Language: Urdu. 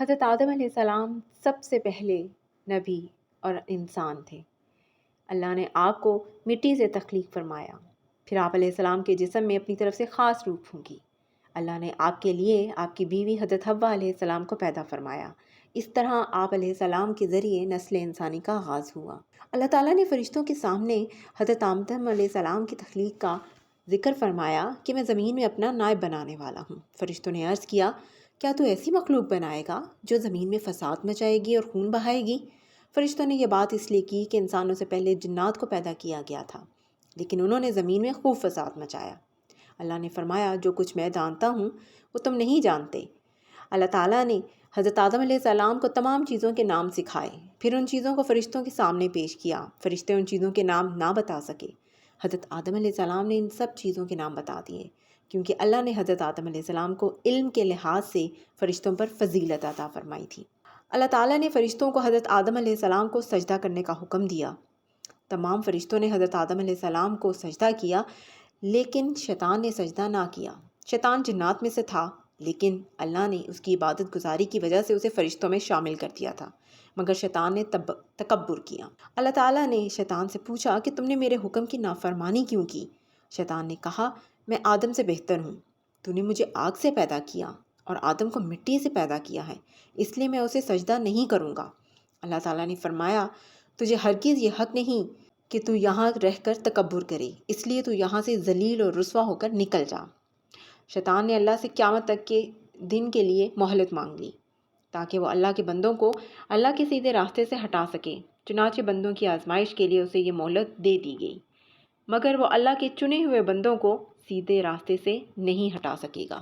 حضرت آدم علیہ السلام سب سے پہلے نبی اور انسان تھے۔ اللہ نے آپ کو مٹی سے تخلیق فرمایا، پھر آپ علیہ السلام کے جسم میں اپنی طرف سے خاص روح پھونکی۔ اللہ نے آپ کے لیے آپ کی بیوی حضرت حوا علیہ السلام کو پیدا فرمایا۔ اس طرح آپ علیہ السلام کے ذریعے نسل انسانی کا آغاز ہوا۔ اللہ تعالیٰ نے فرشتوں کے سامنے حضرت آدم علیہ السلام کی تخلیق کا ذکر فرمایا کہ میں زمین میں اپنا نائب بنانے والا ہوں۔ فرشتوں نے عرض کیا، کیا تو ایسی مخلوق بنائے گا جو زمین میں فساد مچائے گی اور خون بہائے گی؟ فرشتوں نے یہ بات اس لیے کی کہ انسانوں سے پہلے جنات کو پیدا کیا گیا تھا، لیکن انہوں نے زمین میں خوب فساد مچایا۔ اللہ نے فرمایا، جو کچھ میں جانتا ہوں وہ تم نہیں جانتے۔ اللہ تعالیٰ نے حضرت آدم علیہ السلام کو تمام چیزوں کے نام سکھائے، پھر ان چیزوں کو فرشتوں کے سامنے پیش کیا۔ فرشتے ان چیزوں کے نام نہ بتا سکے۔ حضرت آدم علیہ السلام نے ان سب چیزوں کے نام بتا دیے، کیونکہ اللہ نے حضرت آدم علیہ السلام کو علم کے لحاظ سے فرشتوں پر فضیلت عطا فرمائی تھی۔ اللہ تعالیٰ نے فرشتوں کو حضرت آدم علیہ السلام کو سجدہ کرنے کا حکم دیا۔ تمام فرشتوں نے حضرت آدم علیہ السلام کو سجدہ کیا، لیکن شیطان نے سجدہ نہ کیا۔ شیطان جنات میں سے تھا، لیکن اللہ نے اس کی عبادت گزاری کی وجہ سے اسے فرشتوں میں شامل کر دیا تھا، مگر شیطان نے تکبر کیا۔ اللہ تعالیٰ نے شیطان سے پوچھا کہ تم نے میرے حکم کی نافرمانی کیوں کی؟ شیطان نے کہا، میں آدم سے بہتر ہوں۔ تو نے مجھے آگ سے پیدا کیا اور آدم کو مٹی سے پیدا کیا ہے، اس لیے میں اسے سجدہ نہیں کروں گا۔ اللہ تعالیٰ نے فرمایا، تجھے ہرگز یہ حق نہیں کہ تو یہاں رہ کر تکبر کرے، اس لیے تو یہاں سے ذلیل اور رسوا ہو کر نکل جا۔ شیطان نے اللہ سے قیامت تک کے دن کے لیے مہلت مانگ لی، تاکہ وہ اللہ کے بندوں کو اللہ کے سیدھے راستے سے ہٹا سکے۔ چنانچہ بندوں کی آزمائش کے لیے اسے یہ مہلت دے دی گئی، مگر وہ اللہ کے چنے ہوئے بندوں کو سیدھے راستے سے نہیں ہٹا سکے گا۔